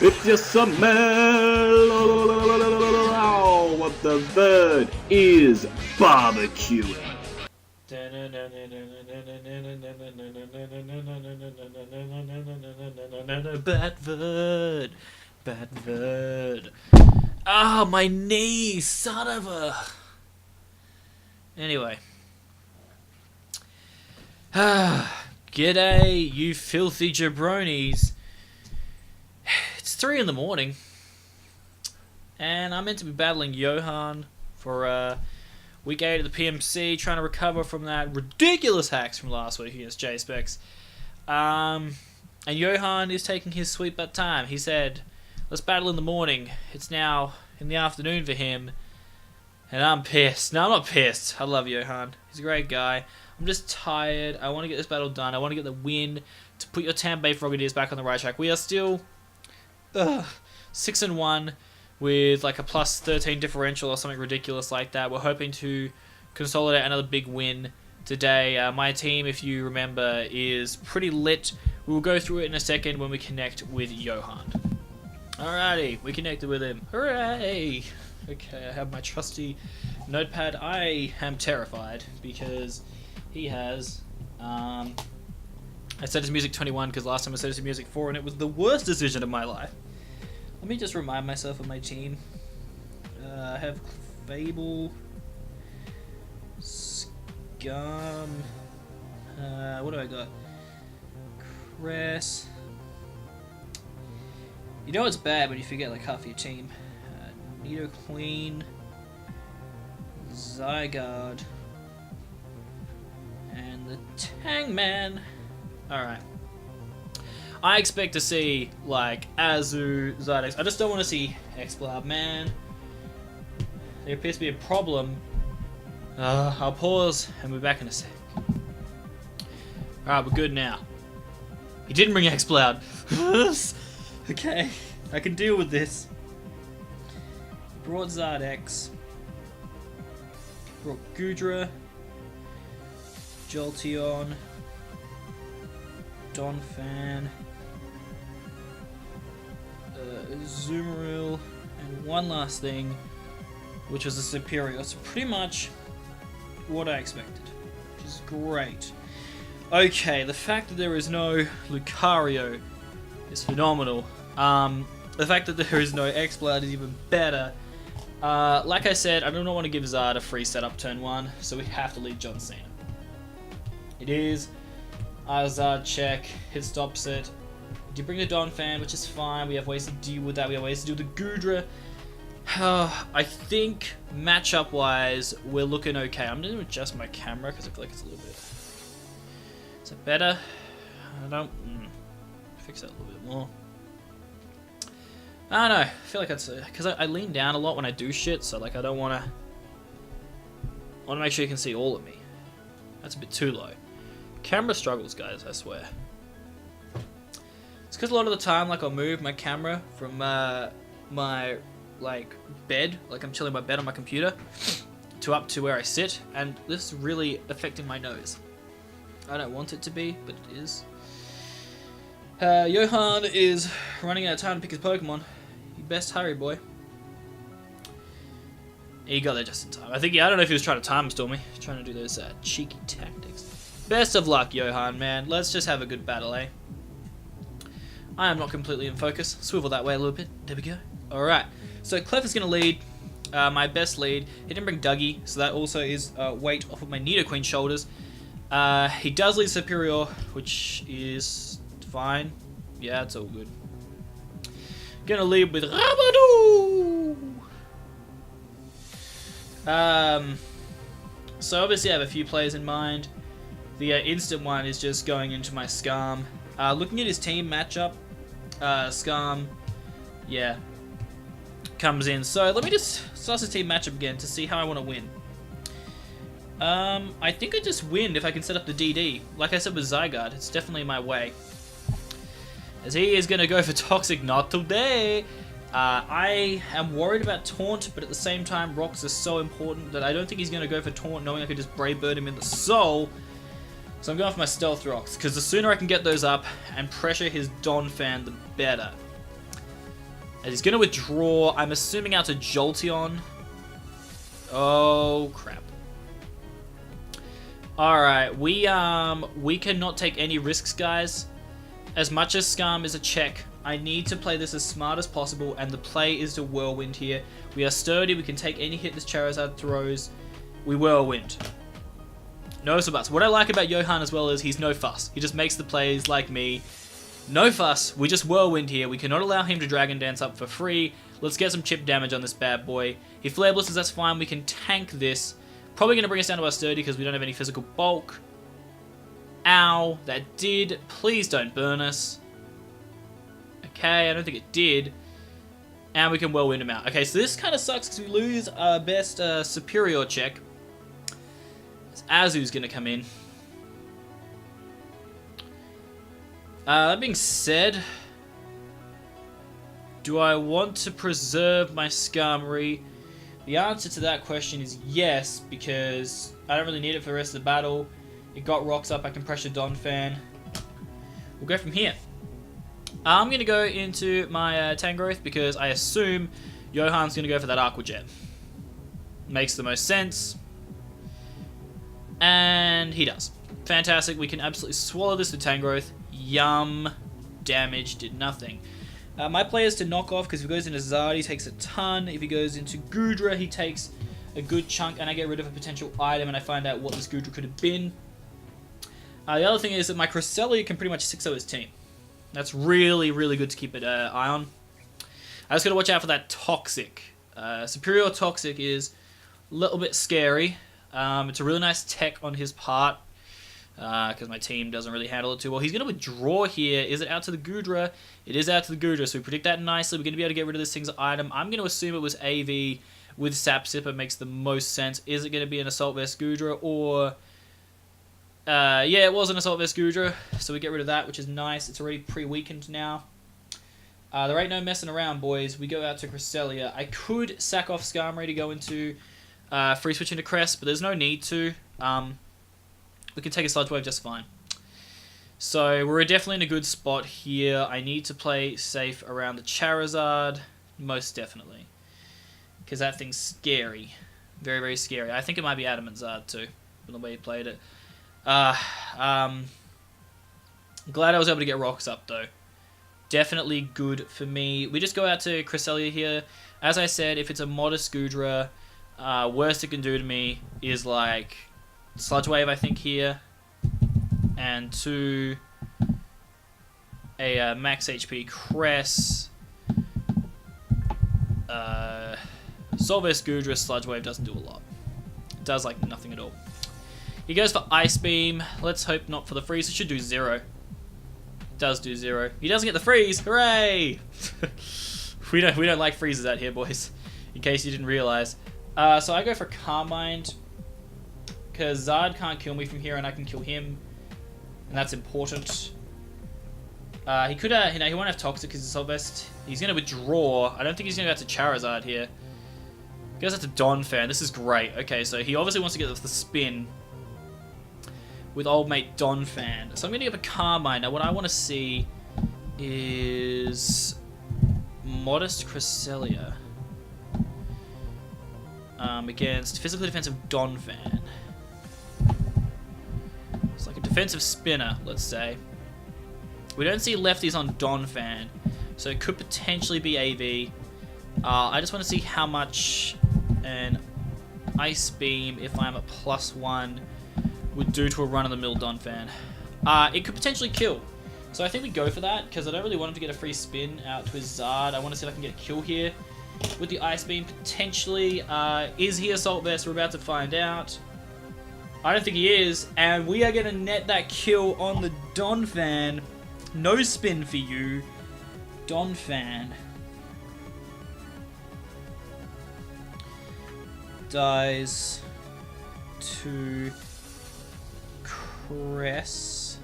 It's your summer. What the bird is barbecuing. BatVerd. BatVerd. Ah, my knee, son of a... Anyway. G'day, you filthy jabronis. It's 3 in the morning. And I'm meant to be battling Johan for week 8 of the PMC, trying to recover from that ridiculous hacks from last week against J-Specs. And Johan is taking his sweet butt time. He said, let's battle in the morning. It's now in the afternoon for him. And I'm pissed. No, I'm not pissed. I love Johan. He's a great guy. I'm just tired. I want to get this battle done. I want to get the win to put your Tampa Bay Frogadiers back on the right track. We are still 6-1 with like a plus 13 differential or something ridiculous like that. We're hoping to consolidate another big win today. My team, if you remember, is pretty lit. We'll go through it in a second when we connect with Johan. Alrighty, we connected with him. Hooray! Okay, I have my trusty notepad. I am terrified because he has... I set his music 21 because last time I set his music 4 and it was the worst decision of my life. Let me just remind myself of my team. I have Fable, Scum, what do I got? Cress. You know it's bad when you forget like half your team. Nido Queen, Zygarde, and the Tangman. Alright. I expect to see, like, Azu, Zydex. I just don't want to see Exploud, man. There appears to be a problem. I'll pause and we're back in a sec. Alright, we're good now. He didn't bring Exploud. Okay, I can deal with this. Brought Zydex. Brought Goodra. Jolteon. Donphan. Zoomeril, and one last thing, which was a Superior. So pretty much what I expected, which is great. Okay, the fact that there is no Lucario is phenomenal. The fact that there is no Exploud is even better. Like I said, I do not want to give Zard a free setup turn 1, so we have to lead John Cena. It is Zard check, hit stops it. We do bring the Donphan, which is fine. We have ways to deal with that. We have ways to do the Goodra. I think matchup wise, we're looking okay. I'm going to adjust my camera because I feel like it's a little bit. Is it better? I don't. Fix that a little bit more. I don't know. I feel like it's because I lean down a lot when I do shit, so like I don't want to. I want to make sure you can see all of me. That's a bit too low. Camera struggles, guys. I swear. It's because a lot of the time, like I'll move my camera from my like bed, like I'm chilling in my bed on my computer, to up to where I sit, and this is really affecting my nose. I don't want it to be, but it is. Johan is running out of time to pick his Pokemon. You best hurry, boy. He got there just in time. I think, I don't know if he was trying to time storm me. Trying to do those cheeky tactics. Best of luck, Johan, man. Let's just have a good battle, eh? I am not completely in focus. Swivel that way a little bit. There we go. Alright. So Clef is going to lead. My best lead. He didn't bring Dougie, so that also is weight off of my Nidoqueen shoulders. He does lead Superior, which is fine. Yeah, it's all good. Gonna lead with Rabadoo! So obviously I have a few players in mind. The instant one is just going into my Scum. Looking at his team matchup, Scum, yeah, comes in. So let me just start his team matchup again to see how I want to win. I think I just win if I can set up the DD. Like I said with Zygarde, it's definitely my way. As he is going to go for Toxic, not today. I am worried about Taunt, but at the same time, Rocks is so important that I don't think he's going to go for Taunt, knowing I could just Brave Bird him in the soul. So I'm going for my Stealth Rocks, because the sooner I can get those up and pressure his Donphan, the better. As he's going to withdraw, I'm assuming out to Jolteon. Oh, crap. Alright, we cannot take any risks, guys. As much as Succumb is a check, I need to play this as smart as possible, and the play is to Whirlwind here. We are sturdy, we can take any hit this Charizard throws. We Whirlwind. No buts. What I like about Johan as well is he's no fuss. He just makes the plays like me. No fuss, we just Whirlwind here. We cannot allow him to Dragon Dance up for free. Let's get some chip damage on this bad boy. He Flare Blisters, that's fine, we can tank this. Probably going to bring us down to our sturdy because we don't have any physical bulk. Ow, that did. Please don't burn us. Okay, I don't think it did. And we can Whirlwind him out. Okay, so this kind of sucks because we lose our best superior check. Azu's going to come in. That being said, do I want to preserve my Skarmory? The answer to that question is yes, because I don't really need it for the rest of the battle. It got rocks up, I can pressure Donphan. We'll go from here. I'm going to go into my Tangrowth because I assume Johan's going to go for that Aqua Jet. Makes the most sense. And he does. Fantastic, we can absolutely swallow this with Tangrowth. Yum. Damage did nothing. My play is to knock off because if he goes into Zard, he takes a ton. If he goes into Goodra, he takes a good chunk, and I get rid of a potential item, and I find out what this Goodra could have been. The other thing is that my Cresselia can pretty much 6-0 his team. That's really, really good to keep an eye on. I just got to watch out for that Toxic. Superior Toxic is a little bit scary. It's a really nice tech on his part. Because my team doesn't really handle it too well. He's going to withdraw here. Is it out to the Goodra? It is out to the Goodra, so we predict that nicely. We're going to be able to get rid of this thing's item. I'm going to assume it was AV with Sap Sipper. Makes the most sense. Is it going to be an Assault Vest Goodra or... yeah, it was an Assault Vest Goodra, so we get rid of that, which is nice. It's already pre-weakened now. There ain't no messing around, boys. We go out to Cresselia. I could sack off Skarmory to go into free switch into Crest, but there's no need to. We can take a Sludge Wave just fine. So we're definitely in a good spot here. I need to play safe around the Charizard, most definitely. Because that thing's scary. Very, very scary. I think it might be Adamant Zard too, from the way he played it. Glad I was able to get rocks up though. Definitely good for me. We just go out to Cresselia here. As I said, if it's a modest Goodra, worst it can do to me is like Sludge Wave, I think, here. And to a max HP Cress. Assault Vest Goodra, Sludge Wave doesn't do a lot. It does like nothing at all. He goes for Ice Beam. Let's hope not for the freeze. It should do 0. It does do 0. He doesn't get the freeze. Hooray! we don't like freezes out here, boys. In case you didn't realize. So I go for Carmine. Because Zard can't kill me from here, and I can kill him. And that's important. He could he won't have Toxic because it's Vest. He's going to withdraw. I don't think he's going to go out to Charizard here. He goes out to Donphan. This is great. Okay, so he obviously wants to get the spin with old mate Donphan. So I'm going to give a Carmine. Now what I want to see is modest Cresselia against physically defensive Donphan. It's like a defensive spinner, let's say. We don't see lefties on Donphan, so it could potentially be AV. I just want to see how much an Ice Beam, if I'm at +1, would do to a run-of-the-mill Donphan. It could potentially kill. So I think we go for that, because I don't really want him to get a free spin out to his Zard. I want to see if I can get a kill here with the Ice Beam, potentially. Is he Assault Vest? We're about to find out. I don't think he is, and we are going to net that kill on the Donphan. No spin for you, Donphan. Dies to Cress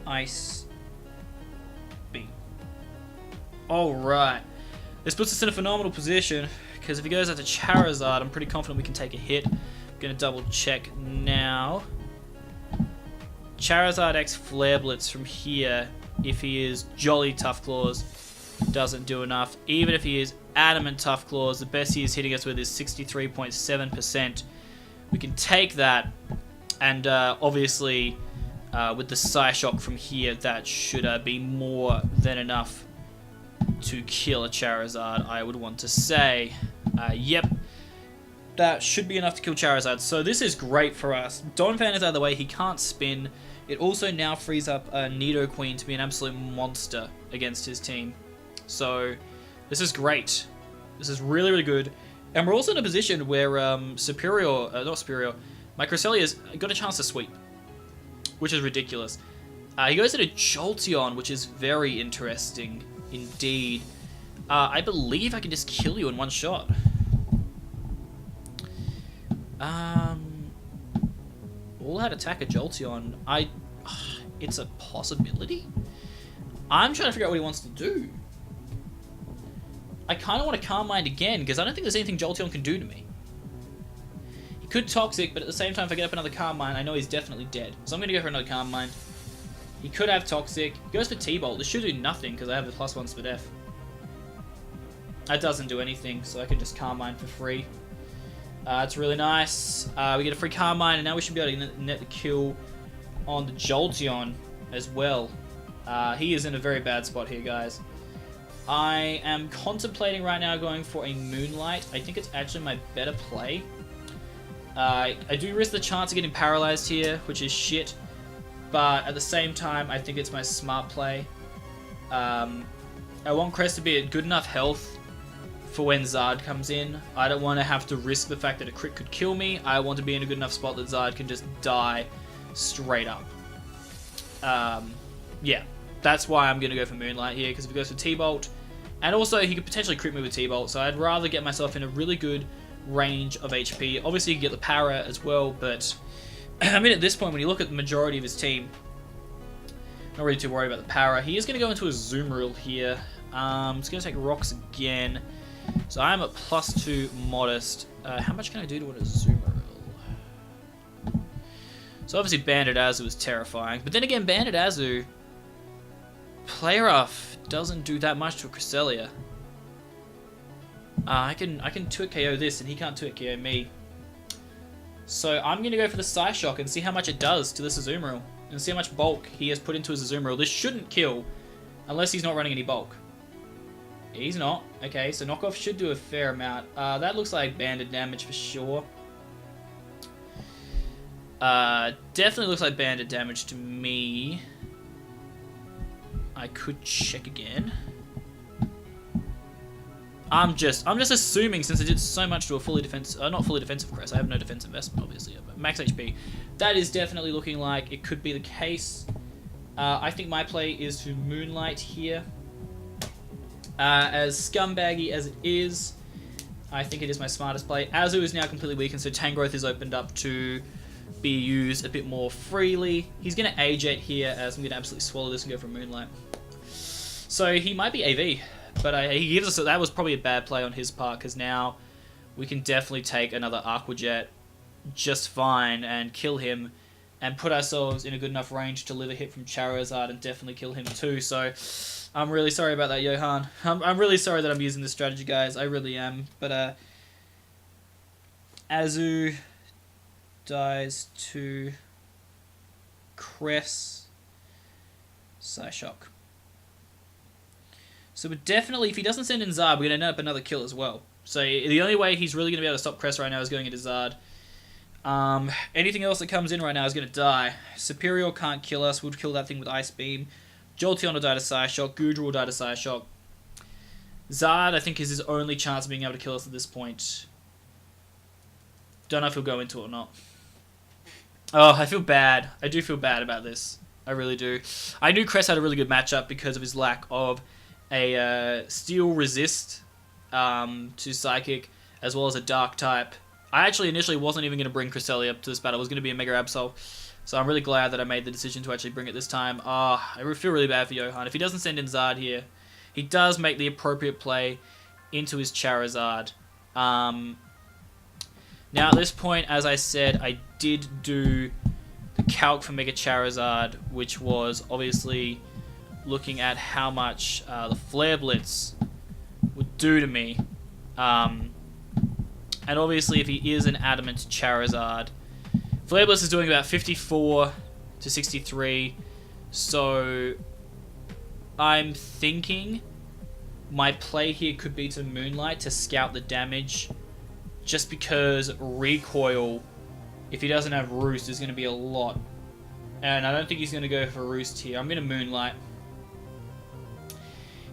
Ice Beam. Alright. This puts us in a phenomenal position, because if he goes out to Charizard, I'm pretty confident we can take a hit. Gonna double check now. Charizard X Flare Blitz from here, if he is Jolly Tough Claws, doesn't do enough. Even if he is adamant tough claws, the best he is hitting us with is 63.7%. We can take that, and obviously with the Psyshock from here, that should be more than enough to kill a Charizard, I would want to say. Yep, that should be enough to kill Charizard. So this is great for us. Donphan is out of the way, he can't spin. It also now frees up Nidoqueen to be an absolute monster against his team. So this is great. This is really, really good. And we're also in a position where my Cresselia's got a chance to sweep, which is ridiculous. He goes into Jolteon, which is very interesting indeed. I believe I can just kill you in one shot. All out attack a Jolteon. It's a possibility. I'm trying to figure out what he wants to do. I kind of want to Calm Mind again, because I don't think there's anything Jolteon can do to me. He could Toxic, but at the same time, if I get up another Calm Mind, I know he's definitely dead. So I'm going to go for another Calm Mind. He could have Toxic. He goes for T-Bolt. This should do nothing, because I have the +1 SpDef. That doesn't do anything, so I can just Calm Mind for free. It's really nice. We get a free Calm Mind, and now we should be able to net the kill on the Jolteon as well. He is in a very bad spot here, guys. I am contemplating right now going for a Moonlight. I think it's actually my better play. I do risk the chance of getting paralyzed here, which is shit. But at the same time, I think it's my smart play. I want Crest to be at good enough health for when Zard comes in. I don't want to have to risk the fact that a crit could kill me. I want to be in a good enough spot that Zard can just die straight up. Yeah, that's why I'm going to go for Moonlight here, because if he goes for T-Bolt, and also he could potentially crit me with T-Bolt, so I'd rather get myself in a really good range of HP. Obviously you can get the Para as well, but I mean at this point when you look at the majority of his team, not really too worried about the Para. He is going to go into a Azumarill here. It's going to take Rocks again. So I'm at +2 Modest. How much can I do to an Azumarill? So obviously Bandit Azu is terrifying, but then again Bandit Azu, Play Rough doesn't do that much to a Cresselia. I can 2-hit KO this, and he can't 2-hit KO me. So I'm going to go for the Psyshock and see how much it does to this Azumarill, and see how much bulk he has put into his Azumarill. This shouldn't kill, unless he's not running any bulk. He's not. Okay, so Knockoff should do a fair amount. That looks like banded damage for sure. Definitely looks like banded damage to me. I could check again. I'm just assuming, since I did so much to a fully defensive, not fully defensive Crest, I have no defense investment obviously, but max HP. That is definitely looking like it could be the case. I think my play is to Moonlight here. As scumbaggy as it is, I think it is my smartest play. Azu is now completely weakened, so Tangrowth is opened up to be used a bit more freely. He's going to Age-8 here, as I'm going to absolutely swallow this and go for Moonlight. So he might be AV, but he gives us that was probably a bad play on his part, because now we can definitely take another Aqua Jet just fine and kill him, and put ourselves in a good enough range to live a hit from Charizard and definitely kill him too. So I'm really sorry about that, Johan. I'm really sorry that I'm using this strategy, guys. I really am. But Azu dies to Cress Psyshock. So we're definitely, if he doesn't send in Zard, we're going to end up another kill as well. So the only way he's really going to be able to stop Cress right now is going into Zard. Anything else that comes in right now is going to die. Superior can't kill us. We'll kill that thing with Ice Beam. Jolteon will die to Psyshock. Goodra will die to Psyshock. Zard, I think, is his only chance of being able to kill us at this point. Don't know if he'll go into it or not. Oh, I feel bad. I do feel bad about this. I really do. I knew Cress had a really good matchup because of his lack of a Steel Resist to Psychic, as well as a Dark type. I actually initially wasn't even going to bring Cresselia up to this battle. It was going to be a Mega Absol. So I'm really glad that I made the decision to actually bring it this time. I feel really bad for Johan. If he doesn't send in Zard here, he does make the appropriate play into his Charizard. Now at this point, as I said, I did do the calc for Mega Charizard, which was obviously looking at how much the Flare Blitz would do to me. And obviously, if he is an Adamant Charizard, Flare Blitz is doing about 54 to 63. So I'm thinking my play here could be to Moonlight to scout the damage, just because recoil, if he doesn't have Roost, is going to be a lot. And I don't think he's going to go for Roost here. I'm going to Moonlight.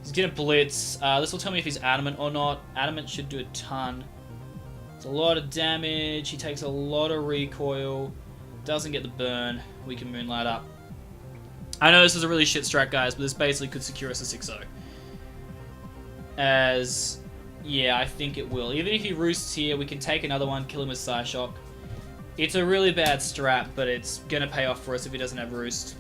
He's going to Blitz. This will tell me if he's Adamant or not. Adamant should do a ton. It's a lot of damage. He takes a lot of recoil. Doesn't get the burn. We can Moonlight up. I know this is a really shit strat, guys, but this basically could secure us a 6-0. As, yeah, I think it will. Even if he Roosts here, we can take another one, kill him with Psyshock. It's a really bad strat, but it's going to pay off for us if he doesn't have Roost.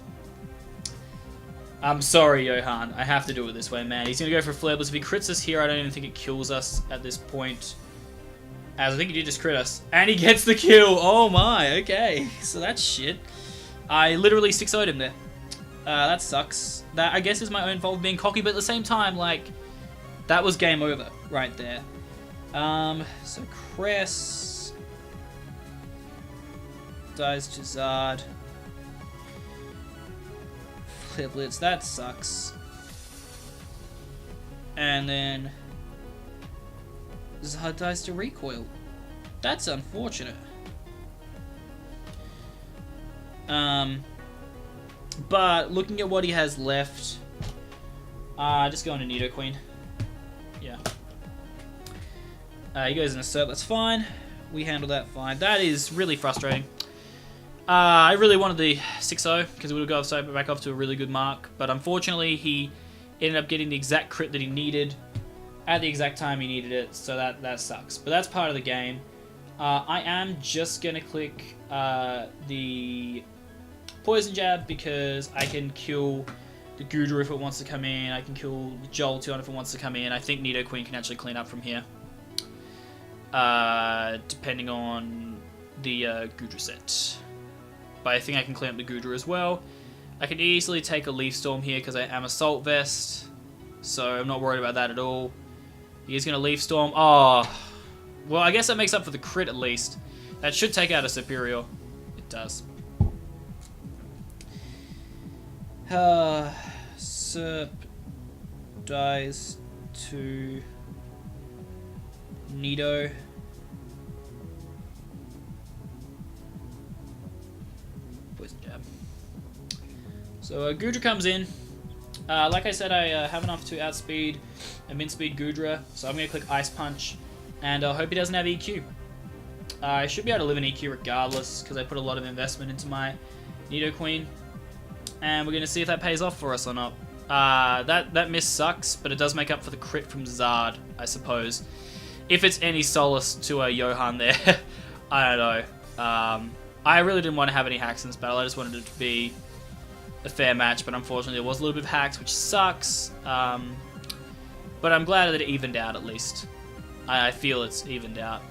I'm sorry, Johan. I have to do it this way, man. He's going to go for Flare Blitz. If he crits us here, I don't even think it kills us at this point. As I think he did just crit us. And he gets the kill. Oh my, okay. So that's shit. I literally 6-0'd him there. That sucks. That, I guess, is my own fault for being cocky, but at the same time, like, that was game over right there. So Cress dies to Zard. Flare Blitz, that sucks. And then Zard dies to recoil. That's unfortunate. But looking at what he has left, just going to Nidoqueen. Yeah. He goes in Assert, that's fine. We handle that fine. That is really frustrating. I really wanted the 6-0 because it would have gone back off to a really good mark. But unfortunately, he ended up getting the exact crit that he needed at the exact time he needed it. So that sucks. But that's part of the game. I am just going to click the Poison Jab because I can kill the Goodra if it wants to come in. I can kill the Jolteon if it wants to come in. I think Nidoqueen can actually clean up from here. Depending on the Goodra set. But I think I can clean up the Goodra as well. I can easily take a Leaf Storm here because I am Assault Vest. So I'm not worried about that at all. He's going to Leaf Storm. Oh, well, I guess that makes up for the crit at least. That should take out a Superior. It does. Serp dies to Nido. Poison Jab. So Goodra comes in. Like I said, I have enough to outspeed and min-speed Goodra, so I'm going to click Ice Punch, and I hope he doesn't have EQ. I should be able to live in EQ regardless, because I put a lot of investment into my Nidoqueen. And we're going to see if that pays off for us or not. That miss sucks, but it does make up for the crit from Zard, I suppose. If it's any solace to Johan there, I don't know. I really didn't want to have any hacks in this battle. I just wanted it to be a fair match, but unfortunately there was a little bit of hacks, which sucks. But I'm glad that it evened out at least. I feel it's evened out.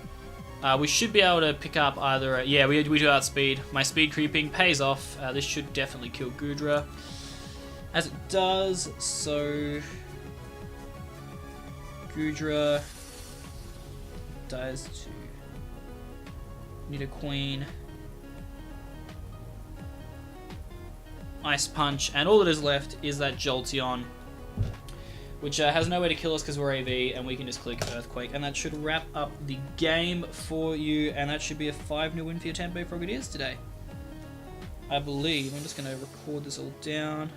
We should be able to pick up either... yeah, we do outspeed. My speed creeping pays off. This should definitely kill Goodra. As it does, so... Goodra dies to Nidoqueen. Ice Punch. And all that is left is that Jolteon, which has no way to kill us because we're AV, and we can just click Earthquake, and that should wrap up the game for you, and that should be a 5-0 win for your Tampa Bay Frogadiers today. I believe. I'm just going to record this all down.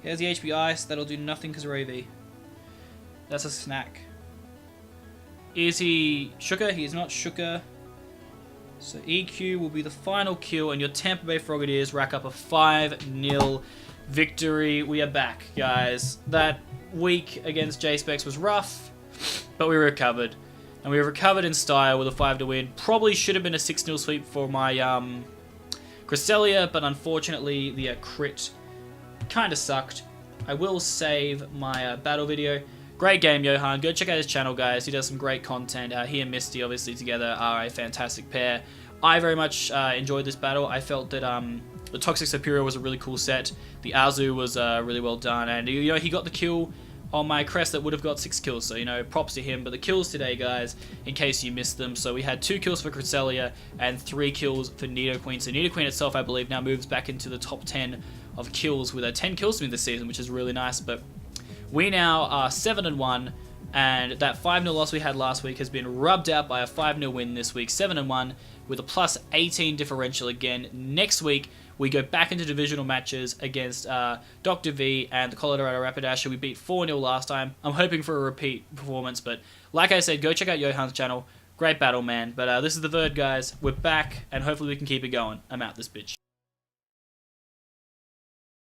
Here's the HP Ice. That'll do nothing because we're AV. That's a snack. Is he Shooker? He is not Shooker. So EQ will be the final kill, and your Tampa Bay Frogadiers rack up a 5-0 victory. We are back, guys. That week against J-Specs was rough, but we recovered. And we recovered in style with a 5-0 win. Probably should have been a 6-0 sweep for my Cresselia, but unfortunately the crit kind of sucked. I will save my battle video. Great game, Johan. Go check out his channel, guys. He does some great content. He and Misty, obviously, together are a fantastic pair. I very much enjoyed this battle. I felt that The Toxic Superior was a really cool set. The Azu was really well done, and you know, he got the kill on my crest that would have got 6 kills, so you know, props to him. But the kills today, guys, in case you missed them, so we had 2 kills for Crusader and 3 kills for Nidoqueen. So Nidoqueen itself, I believe, now moves back into the top 10 of kills with 10 kills to me this season, which is really nice. But we now are 7-1, and that 5-0 loss we had last week has been rubbed out by a 5-0 win this week, 7-1, with a plus 18 differential again. Next week, we go back into divisional matches against Dr. V and the Colorado Rapidash, who we beat 4-0 last time. I'm hoping for a repeat performance, but like I said, go check out Johan's channel. Great battle, man. But this is the Verd, guys. We're back, and hopefully we can keep it going. I'm out this bitch.